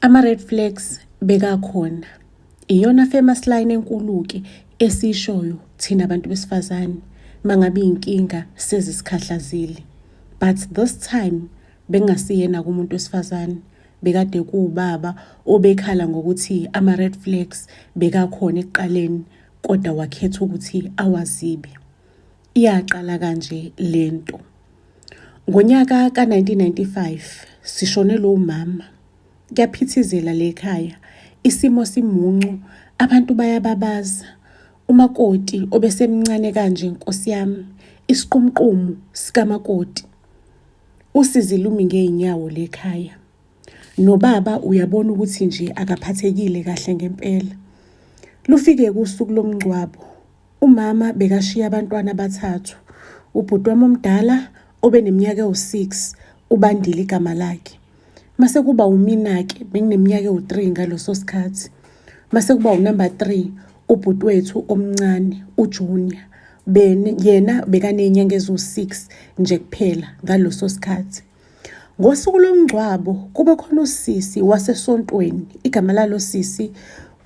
Ama-red flags bekakhona. Iyona famous line enkulu-ke esishoyo thina abantu besifazane mangabe inkinga sezisikhahlazile. But this time bengasiyena kumuntu wesifazane, bekade kuwubaba obekhala ngokuthi ama-red flags bekakhona ekuqaleni kodwa wakhetha ukuthi awazibe. Iyaqala kanje lento. Ngonyaka ka-1995 sishonelwe umama. Kuyaphithizela lekhaya, isimo simuncu, abantu bayababaza. Umakoti obesemncane kanje Nkosi yami, isiqumqumu sikamakoti. Usizi lumi ngeenyawo lekhaya. Nobaba uyabona ukuthi nje akaphathekile kahle ngempela. Lufike kusuku lomngcwabo. Umama bekashiya abantwana abathathu. Ubhuti wami omdala obeneminyaka ewu-6 uBandile igama lakhe. Mase kuba umina-ke bengineminyaka ewu-3 ngaloso sikhathi. Mase kuba unumber 3 ubhuti wethu omncane uJunior. Yena bekaney'nyanga eziwu-6 nje kuphela ngaloso sikhathi. Ngosuku lomngcwabo kube khona usisi wasesontweni, igama lalo sisi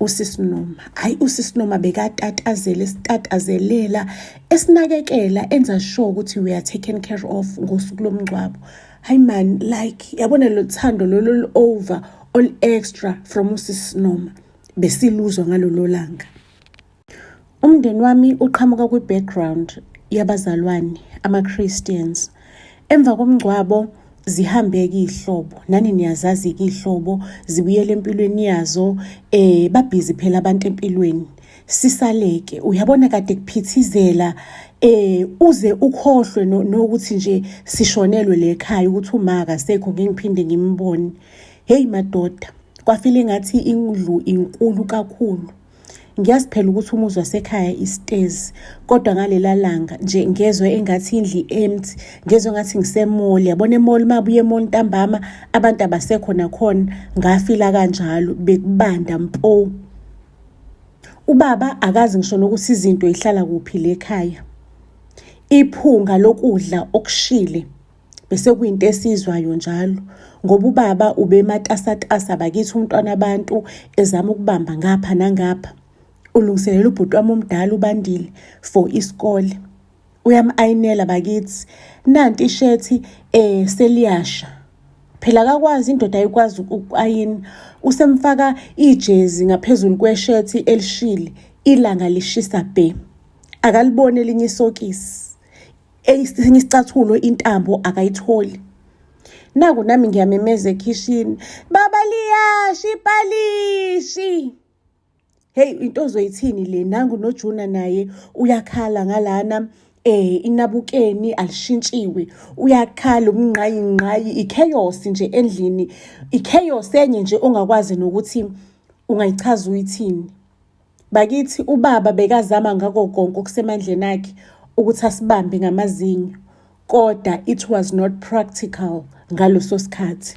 uSisi Noma. Hayi uSisi Noma bekatatazela, esitatazelela, esinakekela, enza sure ukuthi we are taken care of ngosuku lomngcwabo. Hayi man, like yabona lo thando lolo over all extra from uSisi Noma besiluzwa ngalolo langa. Umndeni wami uqhamuka kwi-background yabazalwane ama-Christians. Emva komngcwabo zihambeke ihlobo, nani niyazazi ihlobo, zibuyele empilweni yazo, babhizi phela abantu empilweni. Sisaleke, uyabona kade kuphithizela, uze ukhohlwe nokuthi nje sishonelwe lekhaya ukuthi uma akasekho ngiphinde ngimbone. Hey madoda, kwafile ngathi indlu inkulu kakhulu. Ngiyazi phela ukuthi umuzi wasekhaya istairs, kodwa ngalela langa nje ngezwe engathi indli empty, ngezwe ngathi ngisemall. Yabona emall mabuye emall ntambama abantu abasekho nakhona, ngafila kanjalo bekubanda mpo. Ubaba akazi ngisho nokuthi izinto ihlala kuphi lekhaya. Iphunga lokudla okushile bese kuyinto esizwayo njalo, ngoba ubaba ubematasatasa bakithi umntwana abantu ezama ukubamba ngapha nangapha. Ulungiselela ubhuti wami omdala uBandile for isikole. Uyam-ayinela bakithi. Nanti ishethi seliyasha. Phela akakwazi indoda ayikwazi uku-ayina. Usemfaka ijezi ngaphezulu kweshethi elishile, ilanga lishisa bhe. Akalibone elinye isokisi. Esinye isicathulo intambo akayitholi. Naku nami ngiyamemeza ekhishini, baba liyasha ipalishi. Hey, into ozoyithini le? Nangu noJuna naye uyakhala ngalana, inabukeni alishintshiwe. Uyakhala umnqayi, i-chaos nje endlini. I-chaos enye nje ongakwazi nokuthi ungayichaza uyithini. Bakithi ubaba bekazama ngako konke okusemandleni akhe ukuthi asibambe ngamazinyo. Kodwa it was not practical ngaloso sikhathi.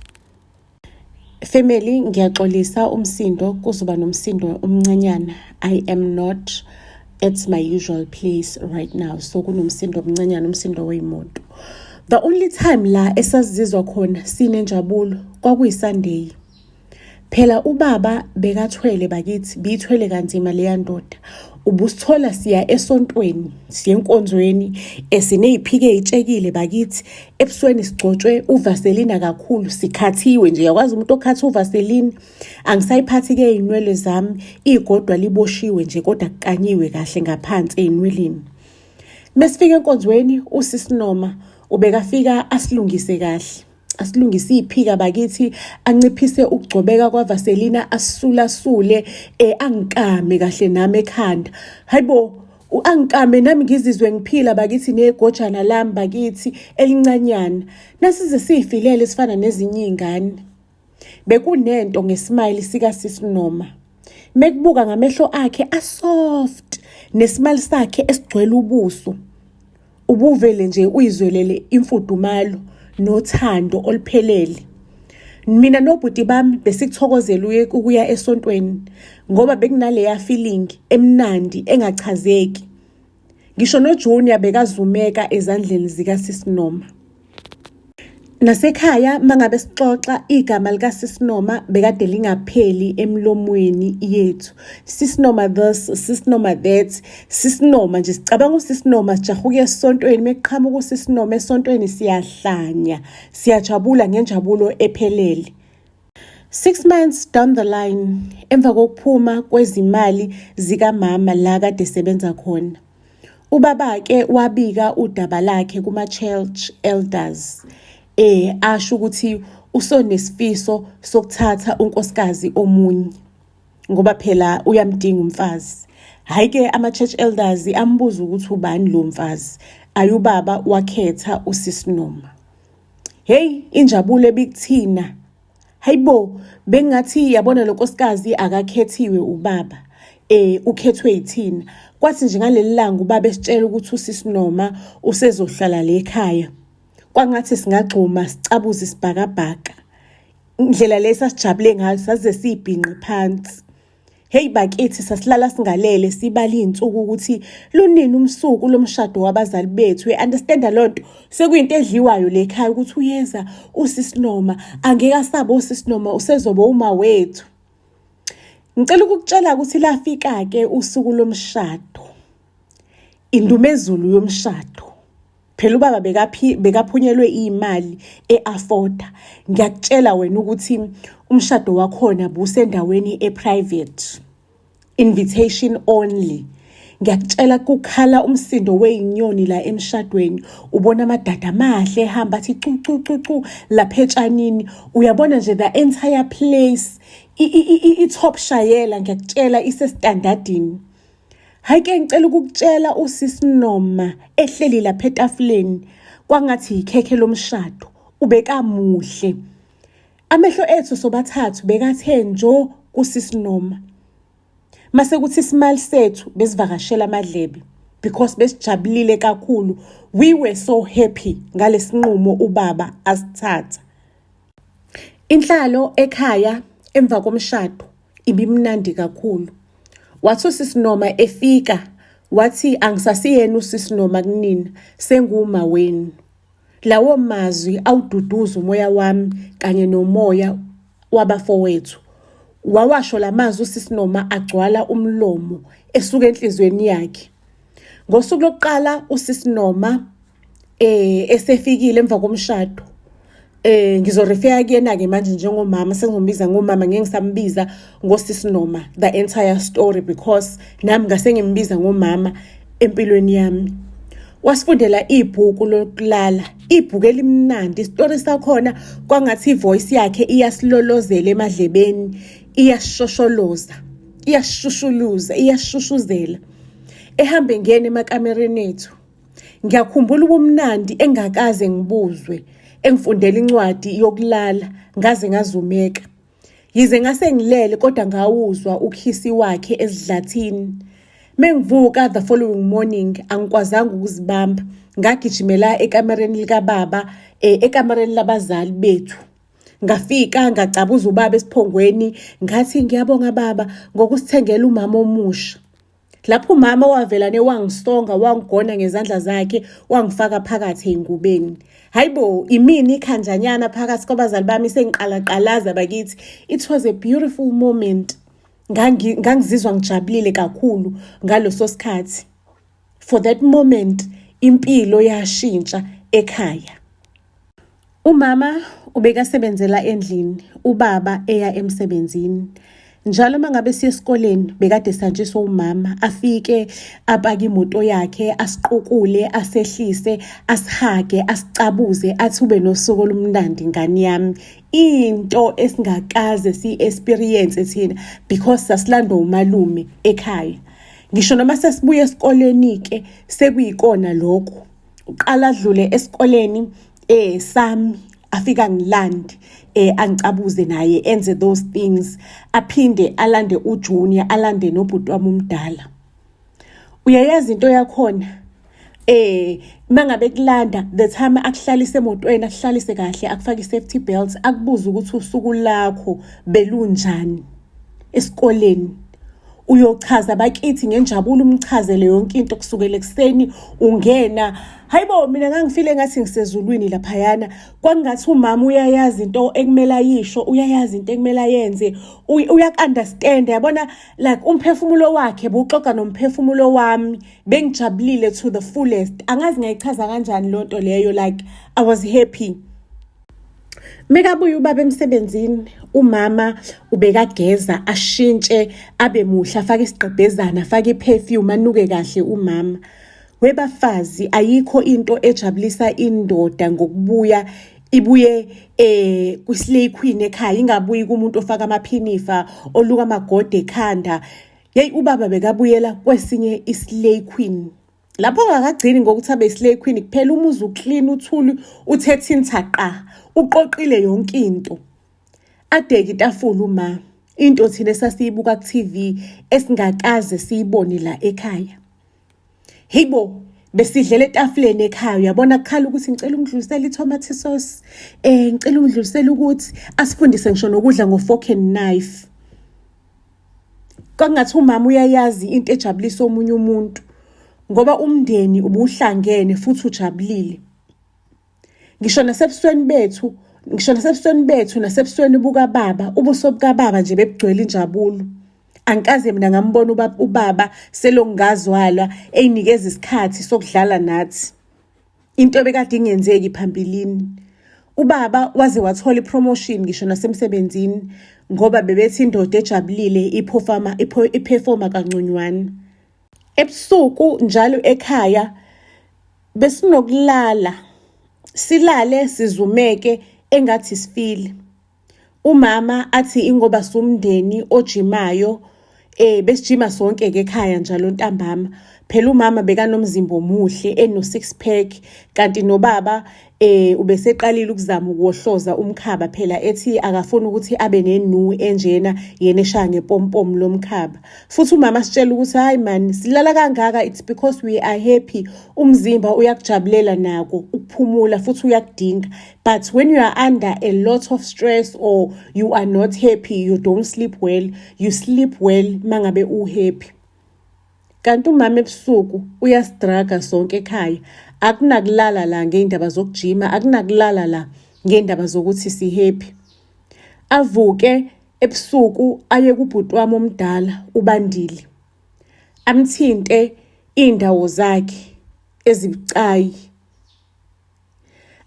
Family, ngiyaxolisa umsindo, kuzoba nomsindo omncanyana. I am not at my usual place right now. So kunomsindo omncanyana, umsindo weyimoto. The only time la esazizwa khona sinenjabulo kwakuyiSunday. Phela ubaba bekathwele bakithi, biyithwele kanzima leya ndoda. Ubusithola siya esontweni, siya enkonzweni, esiney'phike ey'tshekile bakithi, ebusweni sigcotshwe uvaselina kakhulu, sikhathiwe nje. Yakwazi umuntu okhatha uvaselina, angisayiphathi-ke iy'nwele zami, igodwa liboshiwe nje kodwa kukanyiwe kahle ngaphansi ey'nweleni. Mesifika enkonzweni, uSisi Noma ubekafika asilungise kahle. Asilungise iphika bakithi, anciphise ukugcobeka kwavaselina, asisulasule, angikame kahle nami ekhanda. Hayibo, angikame nami ngizizwe ngiphila bakithi negojana lami bakithi elincanyana. Nasize siyifilele sifana nezinye iy'ngane. Bekunento ngesmile sikaSisi Noma. Mekubuka ngamehlo akhe asoft, nesmile sakhe esigcwele ubuso. Ubuvele nje uyizwelele imfudumalo nothando oluphelele. Mina nobhuti bami besikuthokozela ukuya esontweni ngoba bekunaleya feeling emnandi engachazeki. Ngisho noJunior bekazumeka ezandleni zikaSisi Noma. Nasekhaya mangabe sixoxa igama lika Sisinoma bekade lingapheli emlomweni yethu. Sisinoma this, Sisinoma that, Sisinoma nje sicabanga uSisinoma sijahuke esontweni meqhamuka uSisinoma esontweni siyahlanya, siyajabula ngenjabulo ephelele. 6 months down the line, emva kokuphuma kwezimali zikamama la kade sebenza khona, ubaba ke wabika udaba lakhe kuma-church elders. Asho ukuthi usonesfiso sokuthatha unkosikazi omunye ngoba phela uyamdinga umfazi. Hayi ke ama-church elders ambuza ukuthi ubani lo mfazi. Ayubaba wakhetha uSisinoma. Hey, injabulo ebikuthina. Hayibo, bengathi yabona lo nkosikazi akakhethiwe ubaba. Ukhethwe yithina. Kwathi nje ngaleli langa ubaba esitshela ukuthi uSisinoma usezohlala le ekhaya. Kwangathi singagxuma sicabuza isibhakabhaka. Indlela lesa sijabule ngayo saze sibhinqe phansi. Hey bakithi sasilala singalele sibala izinsuku ukuthi lunini umsuku lomshado wabazali bethu. Understand lonto sekuyinto edliwayo le ekhaya ukuthi uyeza uSisinoma angeke asabe uSisinoma usezoba uma wethu. Ngicela ukukutshela ukuthi lafika ke usuku lomshado. Indumezulu yomshado. Phela ubaba bekaphunyelwe imali eafforda. Ngiyakutshela wena ukuthi umshado wakhona busendaweni eprivate. Invitation only. Ngiyakutshela kukhala umsindo weinyoni la emshadweni. Ubona amadada amahle ehamba athi cu lapha etshanini. Uyabona nje the entire place i-top shayela ngiyakutshela isestandardini. Hayi ke ngicela ukukutshela uSisinoma ehleli lapha etafuleni kwangathi ikhekhe lomshado ubekamuhle. Amehlo ethu sobathathu bekathe njo kuSisinoma. Mase kuthi isimali sethu besivakashela amadlebe because besijabulile kakhulu. We were so happy ngalesinqumo ubaba asithatha. Inhlalo ekhaya emva komshado ibimnandi kakhulu. Wathi uSisinoma efika wathi angisasiyena uSisinoma kunina senguma wenu. Lawo mazwi awududuza umoya wami kanye nomoya wabafowethu. Wawasho lamazwi uSisinoma agcwala umlomo esuka enhlizweni yakhe. Ngosuku lokuqala uSisinoma esefikile emva komshado. Ngizorefera kuyena ke manje njengomama sengizombiza ngomama ngeke ngisambiza ngoSisinoma the entire story because nami ngase ngimbiza ngomama empilweni yami. Wasifundela ibhuku lokulala, ibhuku elimnandi. Istory sakhona kwangathi ivoice yakhe iyasilolozela emadlebeni, iyashosholoza, iyashushuluza, iyashushuzela. Ehambe ngene emakamereni ethu. Ngiyakhumbula ubumnandi engakaze ngibuzwe. Engifundela incwadi yokulala ngaze ngazumeka. Yize ngase ngilele kodwa ngawuzwa ukhisi wakhe ezidlathini. Mengivuka the following morning angikwazanga ukuzibamba. Ngagijimela ekamereni lika baba, ekamereni labazali bethu. Ngafika ngacabuza ubaba esiphongweni ngathi ngiyabonga baba ngokusithengela umama omusha. Lapho umama wavelane wangisonga wangigona ngezandla zakhe wangifaka phakathi engubeni. Hayibo imini ikhanjanyana phakathi kwabazali bami sengiqalaqalaza bakithi. It was a beautiful moment. Ngangizizwa ngijabulile kakhulu ngaloso sikhathi. For that moment impilo yashintsha ekhaya. Umama ubekasebenzela endlini, ubaba eya emsebenzini. Njalo mangabe siya esikoleni bekade sanjiswa umama afike apaka imoto yakhe asiqukule asehlise asihage asicabuze athi ube nosuku olumnandi ngani yami. Into esingakaze si-experience thina because sasilanda umalume ekhaya. Ngisho noma sesibuya esikoleni ke sekuyikona lokho. Uqala adlule esikoleni sami afika ngilandi angicabuze naye enze those things aphinde alande uJunior alande nobhuti wami umdala. Uyayazi into yakhona mangabe kulanda the time akuhlalise emotweni akuhlalise kahle akufaka i-safety belt akubuza ukuthi usuku lakho belunjani esikoleni. uyochaza bakithi ngenjabulo umchazele yonke into kusukela ekseni ungena. Hayibo mina ngangifile ngathi ngisezulwini laphayana, kwangathi umama uyayazi into ekumele ayisho, uyayazi into ekumele ayenze, uyak-understand, yabona, like umphefumulo wakhe buxoxa nomphefumulo wami, bengijabulile to the fullest. Angazi ngayichaza kanjani lo nto leyo, like I was happy. Mekabuye ubaba emsebenzini, umama ubekageza ashintshe abe muhle, afake isigqebhezana, afake iperfume, anuke kahle umama. Webafazi ayikho into ejabulisa indoda ngokubuya ibuye kwislay queen ekhaya, ingabuyi kumuntu ofaka amaphinifa oluka amagode ekhanda. Hey, ubaba bekabuyela kwesinye islay queen. Lapho ngakagcini ngokuthi abe islay queen kuphela, umuzi uclean, uthuli, uthethe thaqa, uqoqile yonke into. Adeke itafula uma into thina esasiyibuka ku TV esingakaze siyibone la ekhaya. Hibo besidlela etafuleni ekhaya, uyabona kukhala ukuthi ngicela ungidlulisele itomato sauce, ngicela ungidlulisele ukuthi asifundise ngisho nokudla ngo-fork and knife. Kangathi umama uyayazi into ejabulisa omunye umuntu, ngoba umndeni ubuhlangene futhi ujabulile. Ngisho nasebusweni bethu nasebusweni buka baba, ubuso buka baba nje bebugcwele injabulo. Angikaze mina ngambona ubaba selongazwala eyinikeza isikhathi sokudlala nathi, into bekade ingenzeki phambilini. Ubaba waze wathola ipromotion ngisho nasemsebenzini ngoba bebethi indoda ejabulile iperforma kanconywana. Ebusuku njalo ekhaya besinokulala, silale sizumeke engathi sifile. Umama athi ingoba sumndeni ojimayo, besijima sonke ke ekhaya njalo ntambama. Phela umama bekanomzimba omuhle eno 6 pack, kanti nobaba ubeseqalile ukuzama ukuwohloza umkhaba, phela ethi akafuni ukuthi abe nenu enjena yena eshaya ngepompom lomkhaba. Futhi umama sitshela ukuthi hayi man, silala kangaka it's because we are happy. Umzimba uyakujabulela nako ukuphumula futhi uyakudinga, but when you are under a lot of stress or you are not happy, you don't sleep well. You sleep well mangabe happy. Kanti umama ebusuku uyastraga sonke ekhaya, akunakulala la ngeindaba zokujima, akunakulala la ngeindaba zokuthi si happy. Avuke ebusuku aye kubhuti wami omdala uBandile, amthinte indawo zakhe ezibucayi,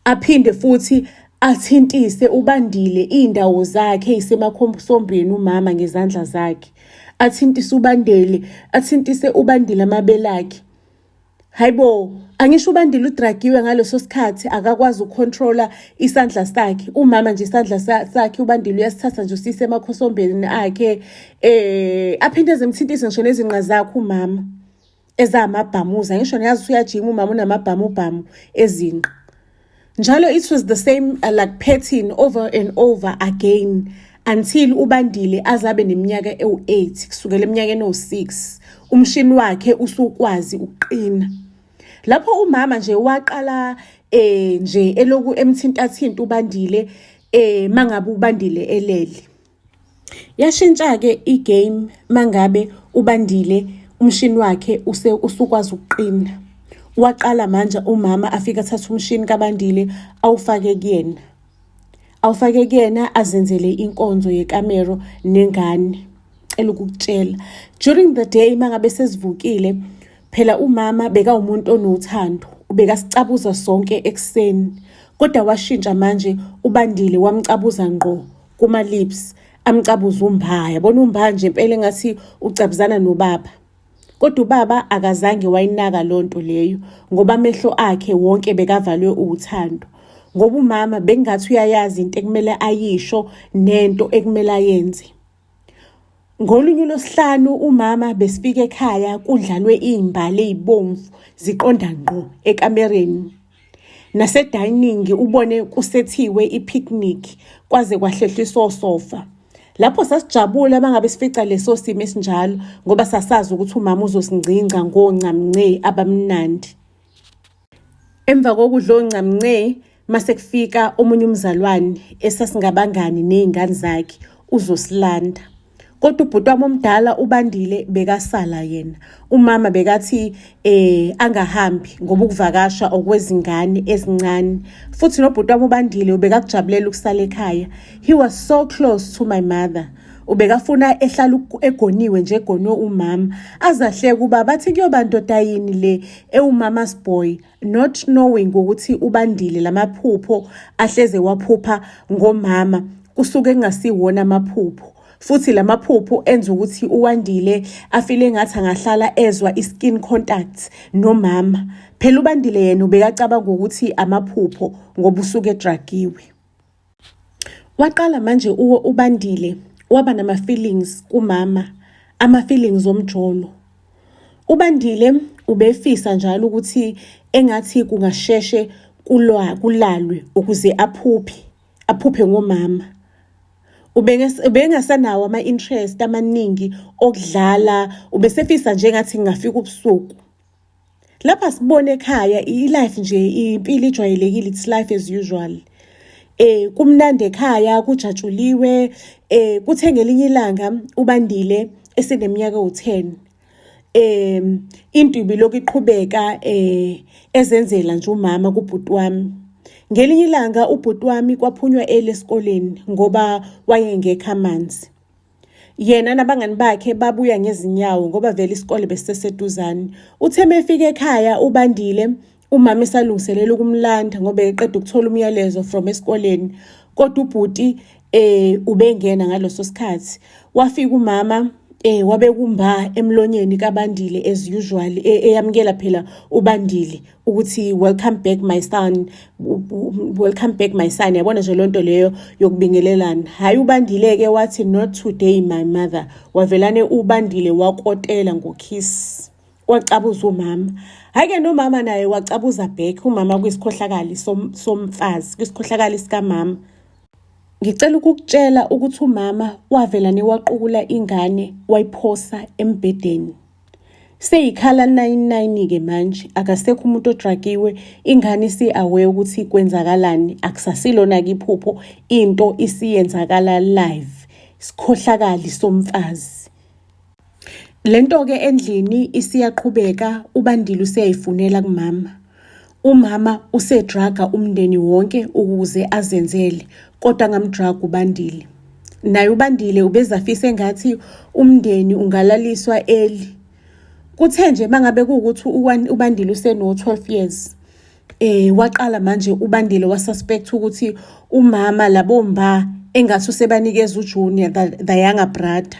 aphinde futhi athintise uBandile indawo zakhe ezisemakhosombeni umama ngezandla zakhe. Athintise uBandile amabele akhe. Hayibo, angisho uBandile udragiwe ngaleso sikhathi, akakwazi ukontrola isandla sakhe. Umama nje isandla sakhe uBandile uyasithatha nje usise emakhosombeni akhe, aphinde ezemthintise ngisho nezinqa zakhe umama ezamabhamuza. Ngisho niyazi uyajima umama unamabhamu ezinqa. Njalo it was the same like pattern over and over again until uBandile azabe neminyaka ewu8 kusukela eminyakeni ewu6 umshini wakhe usukwazi ukuqina. Lapho umama nje waqala nje eloku emthintathinta uBandile mangabe uBandile elele. Yashintsha ke igame mangabe uBandile umshini wakhe usukwazi ukuqina. Waqala manje umama afika athatha umshini kaBandile awufake kuyena, azenzele inkonzo yekamero nengane elukutshela. During the day mangabe sesivukile, phela umama beka umuntu onothando, ubekasicabuza sonke ekseni, kodwa washintsha manje uBandile wamcabuza ngqo kuma lips, amcabuza uMbaya. Yabona uMbaya nje impela ngathi ucabuzana nobaba, kodwa ubaba akazange wayinaka lonto leyo ngoba amehlo akhe wonke bekavalwe uthando. Ngoba umama bengathi uyayazi into ekumele ayisho nento ekumele ayenze. Ngolunye losihlanu umama besifika ekhaya kudlalwe izimbali ezibomvu ziqonda ngqo ekamereni. Nase-dining ubone kusethiwe ipicnic kwaze kwahlehliswa sofa. Lapho sasijabula mangabe sifica leso simo esinjalo ngoba sasazi ukuthi umama uzosingcinca ngoncamnce abamnandi. Emva kokudla oncamnce mase kufika omunye umzalwane esasingabangani nezingane zakhe uzosilanda. Kodwa ubhuti wami omdala uBandile bekasala yena. Umama bekathi angahambi ngoba ukuvakasha okwezingane ezincane. Futhi nobhuti wami uBandile ubekakujabulela ukusala ekhaya. He was so close to my mother. Ubekafuna ehlala egoniwe nje egonwe umama. Azahleke kuba bathi kuyoba ndoda yini le ewumama's boy, not knowing ukuthi uBandile lamaphupho ahleze waphupha ngomama kusuke kungasiwona amaphupho. Futhi lamaphupho enza ukuthi uWandile afile ngathi angahlala ezwa iskin contact nomama. Phela uBandile yena ubekacabanga ukuthi amaphupho ngoba usuke edragiwe. Waqala manje uBandile waba nama-feelings kumama, ama-feelings omjolo. uBandile ubefisa njalo ukuthi engathi kungasheshe kulalwe ukuze aphuphe ngomama. Ubengasanawo ama-interest amaningi okudlala, ubesefisa nje ngathi ngingafika ubusuku. Lapha sibone ekhaya i-life nje impilo ijwayelekile, it's life as usual. Kumnandi ekhaya, kujatshuliwe, kuthe ngelinye ilanga uBandile eseneminyaka u10. Into ibilokhu iqhubeka ezenzela nje umama kubhuti wami. Ngelinye ilanga ubhuti wami kwaphunywa esikoleni ngoba wayengekho amanzi. Yena nabangani bakhe babuya ngezinyawo ngoba vele isikole besiseduzane. Uthe mefika ekhaya uBandile umama esalungiselela ukumlanda ngoba eqeda ukuthola umyalezo from esikoleni. Kodwa ubhuti ubengena ngaloso sikhathi. Wafika umama wabekumba emlonyeni kaBandile as usual, eyamkela phela uBandile ukuthi welcome back my son, welcome back my son. Yabona nje lonto leyo yokubingelelana. Hayi uBandile ke wathi not today my mother. Wavelane uBandile wakotela ngokiss. Wacabuza umama. Hake nomama naye wacabuza back umama kuyisikhohlakali somfazi, kuyisikhohlakali sikamama. Ngicela ukukutshela ukuthi umama wavelane waqukula ingane wayiphosa embedeni. Seyikhala 99 ke manje, akasekho umuntu odragiwe, ingane aware ukuthi kwenzakalani, akusasilona iphupho, into isiyenzakala live. Isikhohlakali somfazi. Lento ke endlini isiyaqhubeka, uBandile useyifunela kumama. Umama usedraga umndeni wonke ukuze azenzele, kodwa ngamdraga uBandile. Naye uBandile ubezafisa engathi umndeni ungalaliswa eli. Kuthe nje mangabe kuukuthi uBandile useno 12 years. Waqala manje uBandile wasuspect ukuthi umama labomba engathi usebanikeza uJunior the younger brother.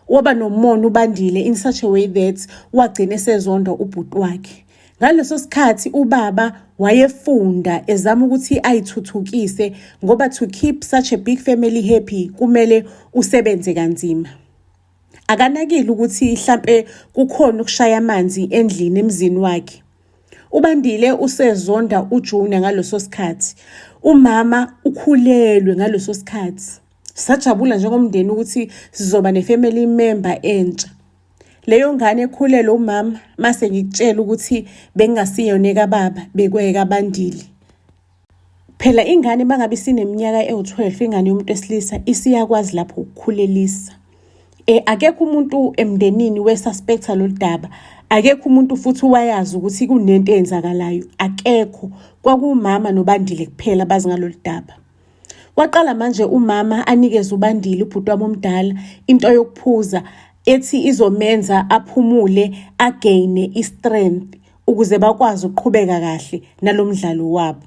Waba nomona uBandile in such a way that wagcina esezonda ubhuti wakhe. Ngaleso sikhathi ubaba wayefunda ezama ukuthi ayithuthukise ngoba to keep such a big family happy kumele usebenze kanzima. Akanakile ukuthi mhlambe kukhona ukushaya amanzi endlini emzini wakhe. uBandile usezonda uJunior ngaleso sikhathi. Umama ukhulelwe ngaleso sikhathi. Sajabula njengomndeni ukuthi sizoba nefamily member entsha. Leyo ngane ekhulelwe umama mase ngikutshela ukuthi bengasiyona kaBaba bekweka Bandile. Phela ingane mangabe sineminyaka ewu12, ingane yomuntu esilisa isiyakwazi lapho ukukhulelisa. Akekho umuntu emndenini wesuspecta lo daba. Akekho umuntu futhi wayazi ukuthi kunento eyenzakalayo. Akekho. Kwakumama noBandile kuphela bazi ngalolu daba. Waqala manje umama anikeza uBandile ubhuti wami omdala into yokuphuza ethi izomenza aphumule, againe istrength ukuze bakwazi ukuqhubeka kahle nalomdlalo wabo.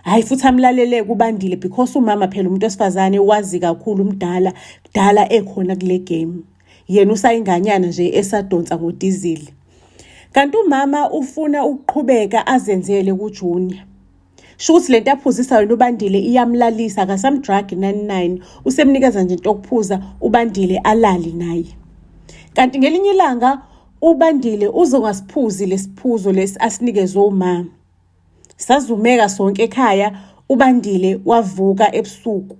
Hayi futhi amlalele kuBandile because umama phela umuntu wesifazane wazi kakhulu umdala, kudala ekhona kule game. Yena usayinganyana nje esadonsa ngoDiesel. Kanti umama ufuna ukuqhubeka azenzele kuJunior. Shuthi lento aphuzisa yona uBandile iyamlalisa, akasamdrag 99, usemnikeza nje into okuphuza uBandile alali naye. Kanti ngelinye ilanga uBandile uzongasiphuzi lesiphuzo lesi asinikezwe umama. Sazumeka sonke ekhaya, uBandile wavuka ebusuku,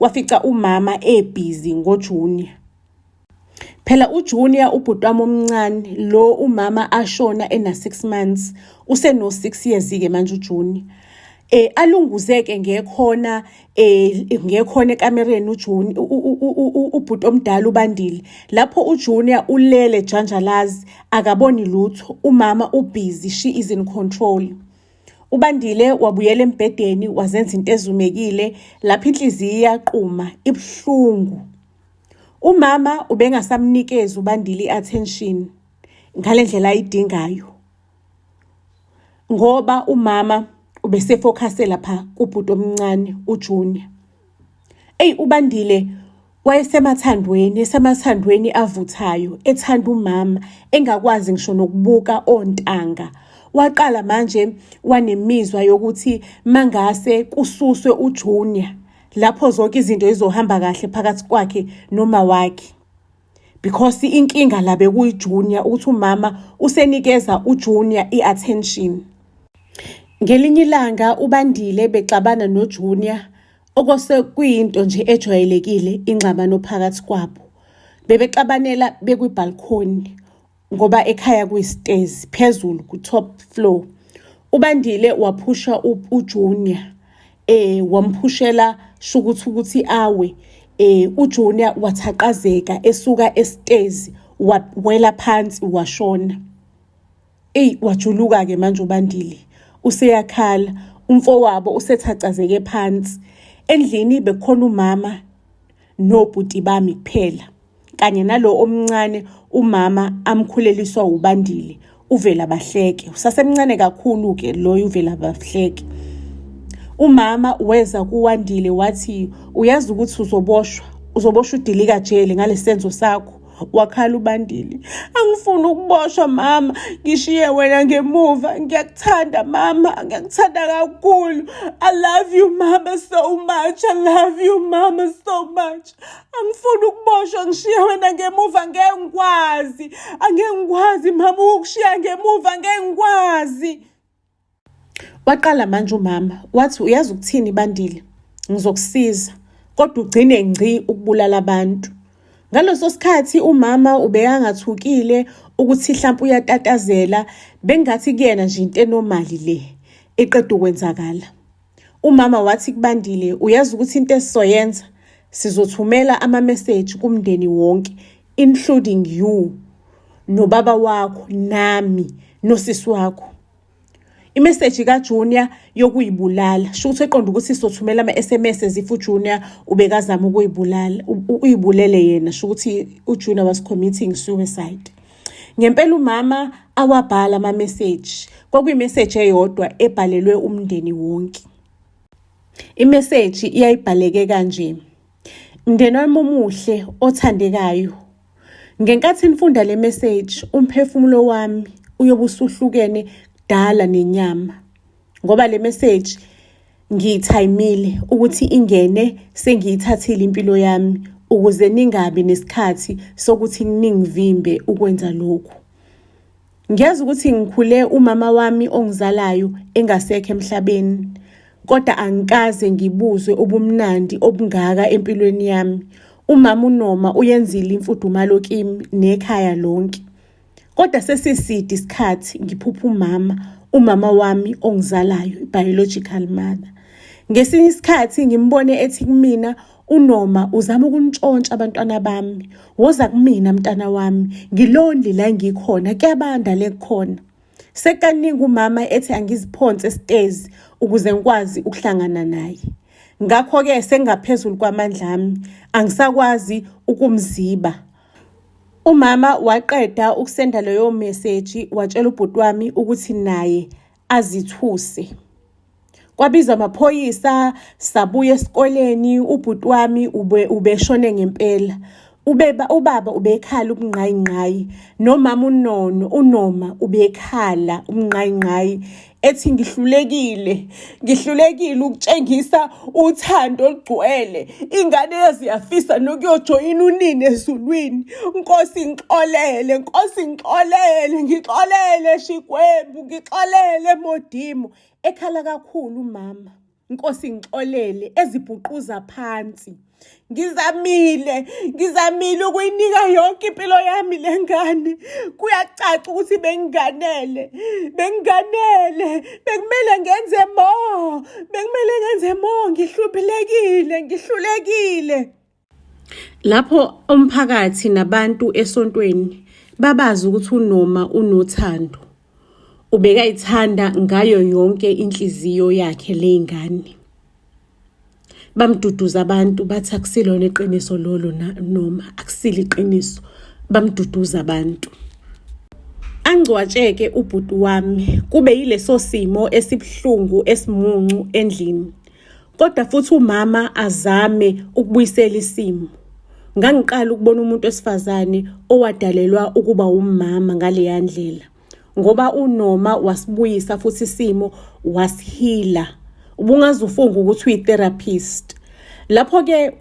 wafica umama ebusy ngoJunior. Phela uJunior ubhuti wami omncane lo umama ashona ena 6 months, useno 6 years ke manje uJunior. Alunguzeke ngekhona ekamereni ubhuti omdala uBandile. Lapho uJunior ulele janjalazi akaboni lutho, umama ubusy, she is in control. uBandile wabuyela embhedeni wazenza into ezumekile lapho inhliziyo yaqhuma ibhlungu. Umama ubengasamnikeza uBandile iattention ngalendlela ayidingayo, ngoba umama ubesefocuse lapha kubhuti omncane uJunior. uBandile wayesemathandweni avuthayo, ethanda umama, engakwazi ngisho nokubuka ontanga. Waqala manje wanemizwa yokuthi mangase kususwe uJunior, lapho zonke izinto zizohamba kahle phakathi kwakhe noma wakhe. Because inkinga la bekuyiJunior, ukuthi umama usenikeza uJunior iattention. Ngelinye ilanga uBandile bexabana noJunior, okose kuyinto nje ejwayelekile ingxabano phakathi kwabo. Bebexabanela bekwibalcony ngoba ekhaya kuyistairs phezulu ku top floor. uBandile waphusha uJunior, wamphushela ukuthi awe. uJunior wathaqazeka esuka estairs wawela phansi washona. Wajuluka ke manje uBandile useyakhala, umfowabo usethacazeke phansi. Endlini bekhona umama nobhuti bami kuphela, kanye nalo omncane umama amkhuleliswa uBandile uvela bahleke. Usasemncane kakhulu ke loyo uvela bahleke. Umama weza kuWandile wathi, uyazi ukuthi uzoboshwa udilika jele ngalesenzo sakho. Wakhala uBandile, angifuni ukuboshwa mama, ngishiye wena ngemuva, ngiyakuthanda mama, ngiyakuthanda kakhulu. I love you mama so much, I love you mama so much. Angifuni ukuboshwa ngishiye wena ngemuva, angeke ngikwazi mama ukushiya ngemuva, angeke ngikwazi. Waqala manje umama wathi, uyazi ukuthini Bandile, ngizokusiza kodwa ugcine ngci ukubulala abantu. Ngaleso sikhathi umama ubeyangathukile ukuthi mhlawumbe uyatatazela, bengathi kuyena nje into enormali le eqeda ukwenzakala. Umama wathi kuBandile, uyazi ukuthi into esizoyenza, sizothumela ama-message kumndeni wonke, including you, nobaba wakho, nami, nosisi wakho. Imessage kaJunior yokuyibulala, shuthi eqonda ukuthi sizothumela ama-SMS if uJunior ubekazama ukuyibulala, uyibulele yena, shuthi uJunior was committing suicide. Ngempela umama awabhala ama-message, kwakuyimessage eyodwa ebhalelwe umndeni wonke. Imessage iyayibhaleke kanje: mndeni wami omuhle othandekayo, ngenkathi nifunda le message umphefumulo wami uyobe usuhlukene dala nenyama, ngoba le message ngiyithayimile ukuthi ingene sengiyithathile impilo yami ukuze ningabi nesikhathi sokuthi ningivimbe ukwenza lokhu. Ngiyazi ukuthi ngikhule umama wami ongizalayo engasekho emhlabeni, kodwa angikaze ngibuzwe ubumnandi obungaka empilweni yami. Umama uNoma uyenzile imfudumalo kimi nekhaya lonke. Kodwa sesiside isikhathi ngiphupha umama wami ongizalayo, biological mother. Ngesinye isikhathi ngimbone ethi kumina, uNoma uzama ukuntshontsha abantwana bami, woza kumina mntana wami, ngilonely la ngikhona, kuyabanda le kukhona. Sekaningi umama ethi angiziphonse stairs ukuze ngikwazi ukuhlangana naye. Ngakho-ke sengaphezulu kwamandla ami, angisakwazi ukumziba. Umama waqeda ukusenda leyo message, watshela ubhuti wami ukuthi naye azithuse. Kwabizwa amaphoyisa, sabuya esikoleni, ubhuti wami ubeshone ngempela. Ubaba ubekhala ubungqayingqayi, nomama uNoma ubekhala ubungqayingqayi, ethi ngihlulekile ukutshengisa uthando olugcwele. Ingane yazi yafisa nokuyojoyina unini ezulwini. Nkosi ngixolele Shikwembu, ngixolele Modimo. Ekhala kakhulu umama. Nkosi ngixolele, ezibhuquza phansi. Ngizamile ukuyinika yonke impilo yami le ngane. Kuyacaca ukuthi benginganele. Bekumele ngenze more. Ngihlulekile. Lapho umphakathi nabantu esontweni babazi ukuthi uNoma unothando. Ubekayithanda ngayo yonke inhliziyo yakhe le ngane. Bamduduza abantu bathi akusilona iqiniso lolo noma akusile iqiniso. Bamduduza abantu. Angcwatsheke ubhuti wami kube yileso simo esibhlungu esimuncu endlini. Kodwa futhi umama azame ukubuyisela isimo. Ngangiqala ukubona umuntu wesifazane owadalelwa ukuba umama ngale yandlela. Ngoba uNoma wasibuyisa futhi isimo wasihila. Ubungazufunga ukuthi uyitherapist. Lapho ke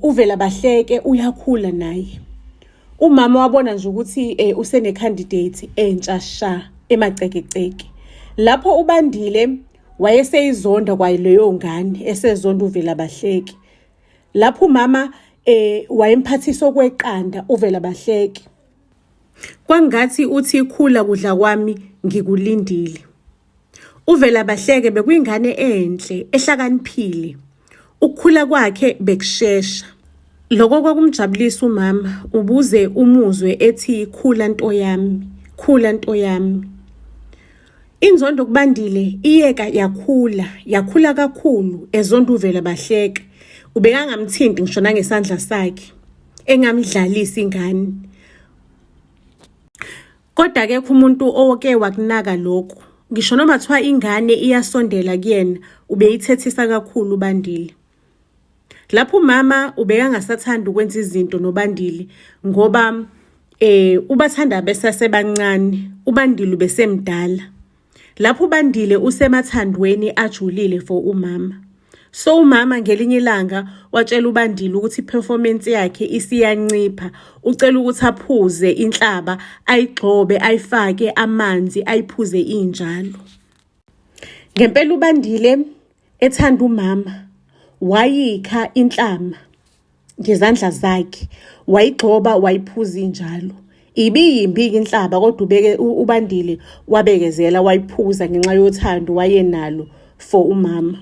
uvela bahleke uyakhula naye. Umama wabona nje ukuthi usene candidate entsha sha emacekeceke. Lapho uBandile wayeseyizonda kwaleyo ngane esezonda uvela bahleke. Lapho umama wayemphathisa okweqanda uvela bahleke. Kwangathi uthi khula kudla kwami ngikulindile. Uvela bahleke bekuyingane enhle ehlakaniphile. Ukukhula kwakhe bekushesha. Lokho kwakumjabulisa umama ubuze umuzwe ethi khula nto yami. Inzondo kuBandile iyeka yakhula kakhulu ezonda uvela bahleke. Ubekangamthinti ngisho nangesandla sakhe engamdlalisa ingane. Kodwa ke umuntu oke wakunaka lokho. Ngisho noma kuthiwa ingane iyasondela kuyena ubeyithethisa kakhulu uBandile. Lapho umama ubekangasathanda ukwenza izinto noBandile ngoba ubathanda besasebancane, uBandile besemdala. Lapho uBandile usemathandweni ajulile for umama. So umama ngelinye ilanga watshela uBandile ukuthi performance yakhe isiyancipha. Ucela ukuthi aphuze inhlaba, ayigcobe, ayifake amanzi, ayiphuze injalo. Ngempela uBandile ethanda umama wayikha inhlama ngezandla zakhe, wayigcoba, wayiphuza injalo. Ibiyimbi inhlaba kodwa uBandile wabekezela wayiphuza ngenxa yothando wayenalo for umama.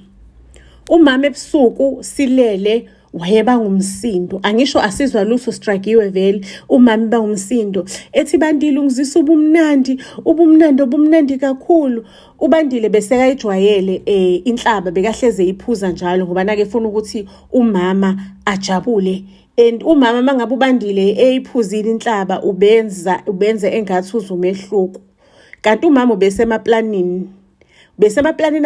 Umama ebusuku silele wayeba ngumsindo. Angisho asizwa lutho strakiwe vele. Umama bangumsindo. Ethi Bandile ungizisa ubumnandi kakhulu. uBandile bese kayijwayele inhlaba bekahleze iphuza njalo ngoba nake efuna ukuthi umama ajabule. And umama mangabe uBandile eyiphuzile inhlaba ubenze engathi uzumehluko. Kanti umama ubesemaplanini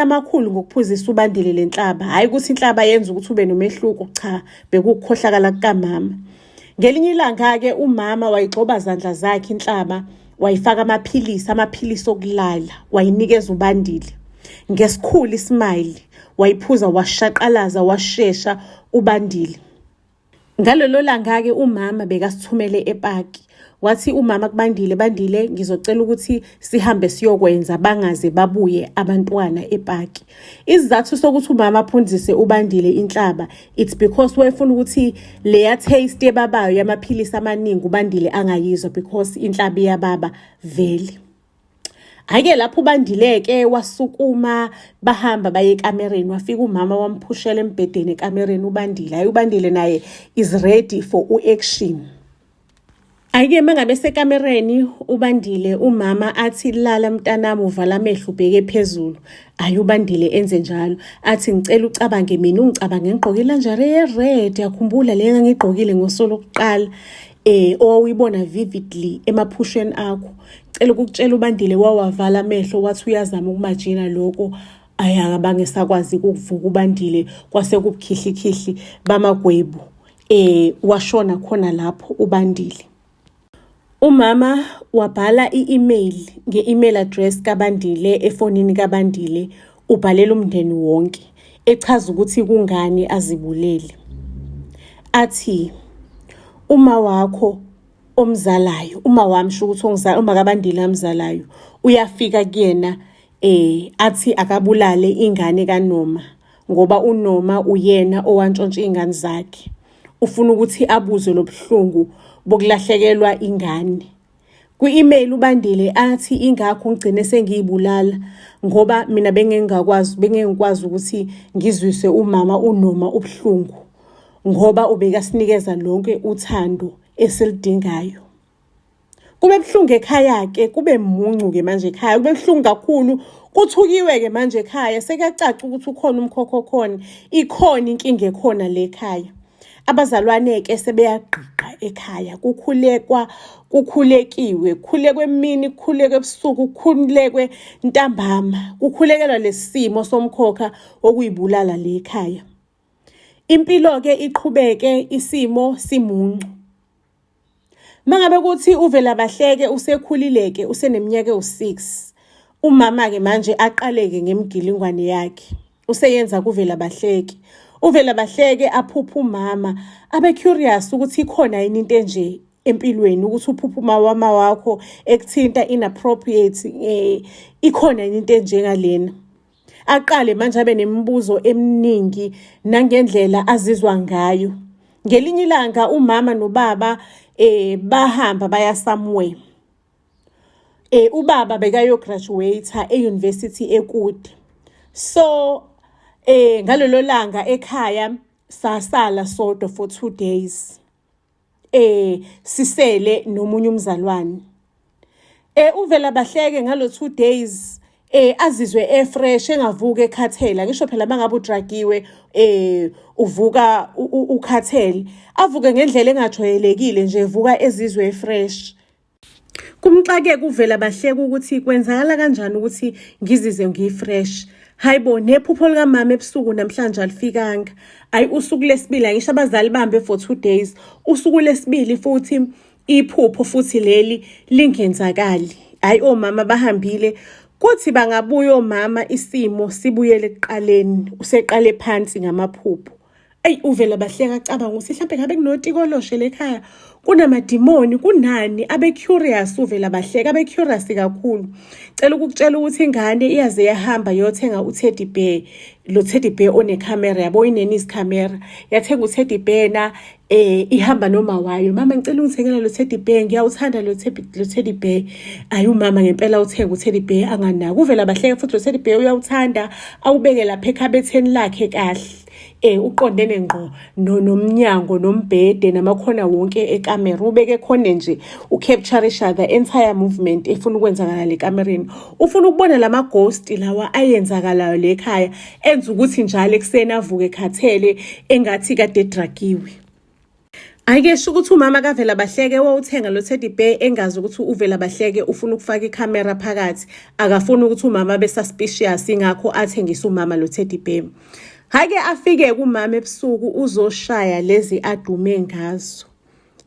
amakhulu ngokuphuzisa uBandile lenhlaba. Hayi ukuthi inhlaba yenza ukuthi ube nomehluko, cha, bekukhohlakala kukamama. Ngelinye ilanga ke umama wayigcoba izandla zakhe inhlaba, wayifaka amaphilisi okulala, wayinikeza uBandile. Ngesikhulu ismile, wayiphuza washaqalaza washesha uBandile. Ngalolo langa ke umama bekasithumele ePaki. Wathi umama kuBandile, Bandile ngizocela ukuthi sihambe siyokwenza bangaze babuye abantwana ePaki. Isizathu sokuthi umama aphunzise uBandile inhlaba, it's because wayefuna ukuthi leya taste yebabayo yamaphilisi amaningi uBandile angayizwa because inhlaba yababa vele. Ake lapho uBandile ke wasukuma bahamba baye ekamereni, wafika umama wamphushela embedeni ekamereni uBandile. Hayi uBandile naye is ready for action. Ayike mangabe sekamereni uBandile umama athi lala mntanami uvala amehlo ubheke phezulu. Ayi uBandile enze njalo. Athi ngicela ucabange mina ungicabange ngigqoke lingerie red, yakhumbula le ngangigqokile ngosolo lokuqala owuyibona vividly emaphusheni akho. Cela ukutshela uBandile wawavala amehlo wathi uyazama ukumajina lokho. Ayakabange sakwazi ukuvuka uBandile kwase kubukhihlikhihli bamagwebu. Washona khona lapho uBandile. Umama wabhala i-email nge-email address kaBandile efonini kaBandile, ubhalela umndeni wonke echaza ukuthi kungani azibulele. Athi uma wakho omzalayo, uma wami sho ukuthi uma kaBandile amzalayo uyafika kuyena athi akabulale ingane kaNoma ngoba uNoma uyena owantshontsha ingane zakhe. Ufuna ukuthi abuze lobuhlungu bokulahlekelwa ingane. Kwi-email uBandile athi ingakho ngigcine sengiyibulala ngoba mina bengengikwazi ukuthi ngizwise umama uNoma ubuhlungu ngoba ubekasinikeza lonke uthando esilidingayo. Kube buhlungu ekhaya ke, kube muncu ke manje ekhaya, kube buhlungu kakhulu, kuthukiwe ke manje ekhaya, sekuyacaca ukuthi ukhona umkhokho khona, ikhona inkinga ekhona le ekhaya. Abazalwane ke sebeyagqiqa ekhaya, kukhulekiwe, kukhulekwe emini, kukhulekwe ebusuku, kukhulekwe ntambama, kukhulekelwa lesimo somkhokha okuyibulala le ekhaya. Impilo ke iqhubeke, isimo simuncu. Mangabe kuthi uVelabahleke usekhulileke, useneminyaka ewu6, umama ke manje aqaleke ngemgilingwane yakhe, useyenza kuVelabahleke. uVelabahleke aphupha umama, abe curious ukuthi ikhona yini into enje empilweni, ukuthi uphupha umama wakho ekuthinta inappropriate, ikhona yini into enjengalena. Aqale manje abe nemibuzo eminingi nangendlela azizwa ngayo. Ngelinye ilanga umama nobaba bahamba baya somewhere. Ubaba bekayo graduate e-university ekude. So ngalelo langa ekhaya sasala sodwa for 2 days. Sisele nomunye umzalwane. uVelabahleke ngalo 2 days azizwe fresh, engavuka ekhathela. Ngisho phela mangabe udragiwe uvuka ukhathele, avuke ngendlela engajwayelekile nje, evuka ezizwe fresh. Kumxake kuVelabahleke ukuthi kwenzakala kanjani ukuthi ngizizwe ngifresh. Hayibo, nephupho likamama ebusuku namhlanje alifikanga. Ayi, usuku lesibili, ngisho abazali bahambe for 2 days. Usuku lesibili futhi iphupho futhi leli lingenzakali. Hayi, omama bahambile. Kuthi bangabuya omama isimo sibuyele ekuqaleni, useqale phansi ngamaphupho. uVelabahleke acabanga ukuthi mhlawumbe ngabe kunotikoloshe lekhaya, kunamadimoni, kunani, abe curious uVelabahleke, abe curious kakhulu. Cela ukukutshela ukuthi ingane iyaze yahamba yothenga uTeddy bear, lo Teddy bear onecamera, yabo inenis camera. Yathenga uTeddy bear na ihamba noma wayo. Mama ngicela ungithengele lo Teddy bear, ngiyawuthanda lo Teddy bear. Ayi umama ngempela uthenga uTeddy bear anganaka. uVelabahleke futhi lo Teddy bear uyawuthanda, awubeke lapha ekhabetheni lakhe kahle. Uqondene ngqo nomnyango nombhede namakhona wonke ekamera. Ubeke khona nje ucapture the entire movement efuna ukwenzakala le kamereni. Ufuna ukubona lama ghost lawa ayenzakalayo le ekhaya, enza ukuthi njalo ekuseni avuke ekhathele engathi kade edragiwe. Ayikesho ukuthi umama kaVelabahleke wawuthenga lo Teddy bear engazi ukuthi uVelabahleke ufuna ukufaka ikamera phakathi, akafuni ukuthi umama abe suspicious, ingakho athengisa umama lo Teddy bear. Hake afike kumama ebusuku uzoshaya lezi adume ngazo.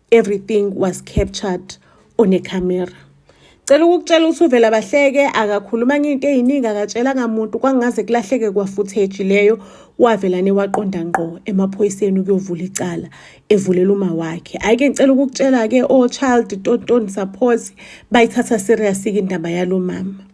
Everything was captured on a camera. Cela ukukutshela ukuthi uVelabahleke akakhuluma into eziningi, akatshela ngamuntu, kwangaze kulahleke kwa footage leyo. Wavelane waqonda ngqo emaphoyiseni ukuyovula icala, evulela uma wakhe. Ayike ngicela ukukutshela ke Child Tonton Support bayithatha serious indaba yalo mama.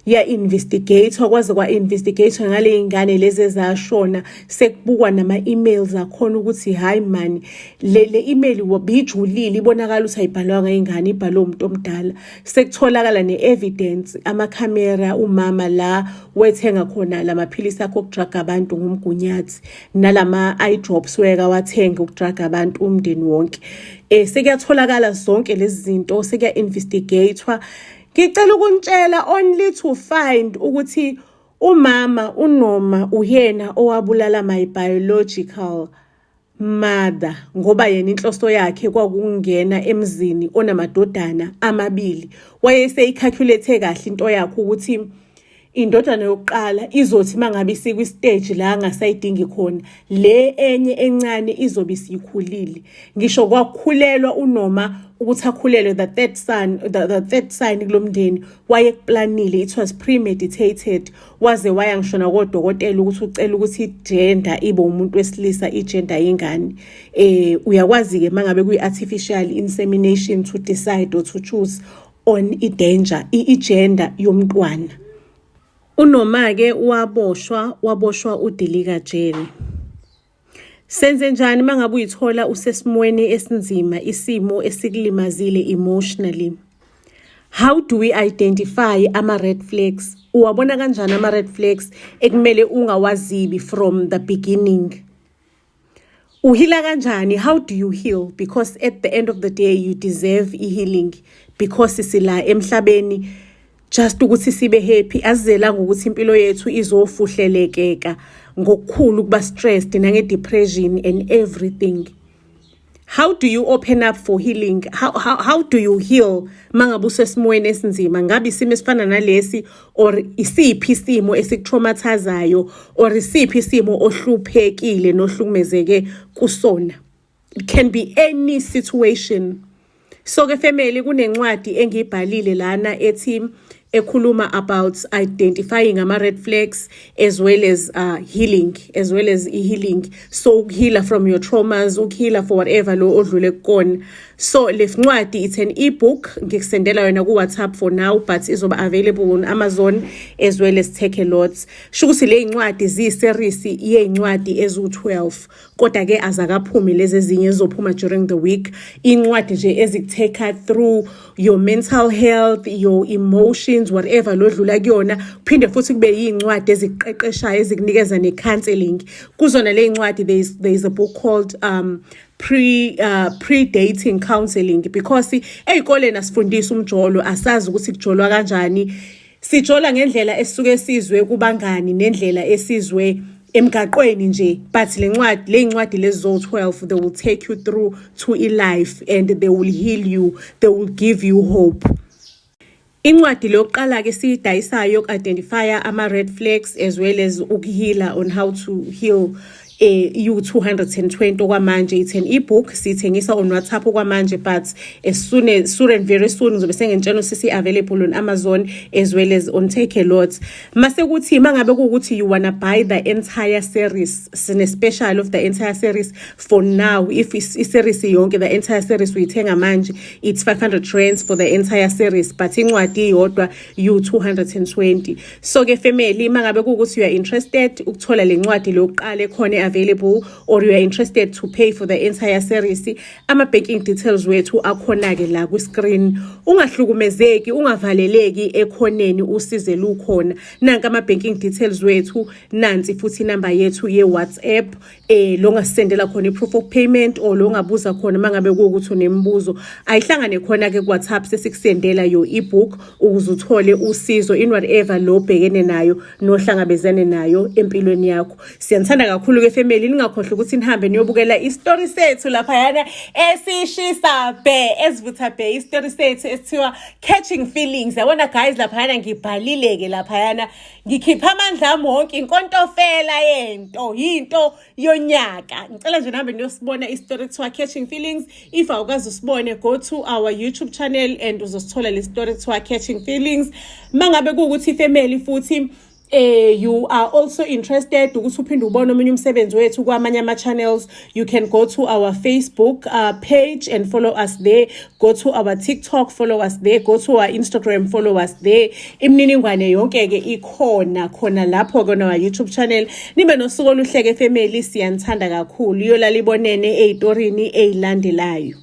Ya-investigator, kwaze kwa-investigator ngale ingane lezi ezashona. Sekubukwa nama-emails akhona ukuthi hayi mani, le email bijulile, ibonakala ukuthi ayibhalwanga ingane, ibhalwe umuntu omdala. Sekutholakala ne-evidence, amakhamera, umama la wethenga khona lamaphilisi akho okudraga abantu ngumgunyathi, nalama-eye drops weka wathenga ukudraga abantu umndeni wonke. Sekuyatholakala zonke lezi zinto, sekuya-investigator. Ngicela ukunitshela only to find ukuthi umama uNoma uyena owabulala my biological mother, ngoba yena inhloso yakhe kwakungena emzini onamadodana amabili. Wayeseyicalculate kahle into yakhe ukuthi indodana yokuqala izothi mangabe isikwi stage la ngasayidingi khona, le enye encane izobe isikhulile. Ngisho kwakhulelwa uNoma ukuthi akhulelwe the third son kulomndeni, wayekuplanile, it was premeditated. Waze waya ngishona kodokotela ukuthi ucela ukuthi igender ibe umuntu wesilisa, igender yengane. Uyakwazi ke mangabe kuyi-artificial insemination to decide or to choose on igender yomntwana. UNoma-ke waboshwa uDilika jail. Senze njani mangabe uyithola usesimweni esinzima, isimo esikulimazile emotionally? How do we identify ama-red flags? Uwabona kanjani ama-red flags ekumele ungawazibi from the beginning? Uhila kanjani? How do you heal? Because at the end of the day, you deserve healing. Because sila emhlabeni just ukuthi sibe happy, azela ngokuthi impilo yethu izofuhlelekeka ngokukhulu kuba stressed nange-depression and everything. How do you open up for healing? How do you heal mangabe usesimweni esinzima? Ngabe isimo esifana nalesi or isiphi isimo esikutraumatizayo or isiphi isimo ohluphekile nohlukumezeke kusona? It can be any situation. So ke family kunencwadi engiyibhalile lana ethi ekhuluma about identifying ama-red flags as well as healing, as well as healing. So ukuheala from your traumas, ukuheala for whatever lo odlule kukona. So le ncwadi, it's an ebook, ngikusendela yona ku-WhatsApp for now, but izoba available on Amazon as well as Takealot. Shukuthi le ncwadi ziyi-series yencwadi ezu-12, kodwa ke azakaphumi lezi ezinye ezizophuma during the week. Incwadi nje ezikutake through your mental health, your emotions, whatever lo dlula kuyona. Phinde futhi kube yincwadi ezikuqeqeshayo ezikunikeza ne-counseling. Kuzona le ncwadi there is a book called pre-dating counseling, because ey'koleni asifundisa umjolo, asazi ukuthi kujolwa kanjani. Sijola ngendlela esisuke sizwe kubangani nendlela esizwe emgaqweni nje, but le ncwadi lezi zo-12 they will take you through to a life and they will heal you, they will give you hope. Incwadi lokuqala ke siyidayisayo uku-identifya ama-red flags as well as ukuheala on how to heal U220 okwamanje. It's an ebook, siyithengisa on WhatsApp okwamanje, but as soon and very soon ngizobe sengentshela sisi available on Amazon as well as on Takealot. Mase kuthi mangabe kuukuthi you wanna buy the entire series, sine special of the entire series for now. If i-series yonke, the entire series uyithenga manje, it's 500 rands for the entire series, but incwadi yodwa U220. So ke family, mangabe kuukuthi you are interested ukuthola le ncwadi lokuqala khona available, or you are interested to pay for the entire series, ama-banking details wethu akhona ke la ku-screen. Ungahlukumezeki, ungavaleleki ekhoneni, usize lukhona. Nanka ama-banking details wethu, nansi futhi number yethu ye-WhatsApp, lo ngasendela khona i-proof of payment, or lo ngabuza khona mangabe kuukuthi unembuzo. Ayihlangane khona ke ku-WhatsApp sesikusendela yo ebook ukuze uthole usizo in whatever lo bhekene nayo nohlangabezane nayo empilweni yakho. Siyanthanda kakhulu ke family, ningakhohlwa ukuthi nihambe niyobukela i-story sethu laphayana esishisa be, esivutha be, i-story sethu esithiwa Catching Feelings. Yabona guys, laphayana ngibhalile ke laphayana, ngikhipha amandla ami wonke, inkontofela yinto yonyaka. Ngicela nje nihambe niyosibona i-story ekuthiwa Catching Feelings. If awukazi usibone, go to our YouTube channel and uzosithola le story ekuthiwa Catching Feelings. Mangabe kuukuthi family futhi you are also interested ukuthi uphinde ubone omunye umsebenzi wethu kwamanye ama-channels, you can go to our Facebook page and follow us there. Go to our TikTok, follow us there. Go to our Instagram, follow us there. Imininingwane yonke ke ikhona khona lapho kona our YouTube channel. Nibe nosuku oluhleke family, siyanthanda kakhulu. Yolala ibonene ey'torini ey'landelayo.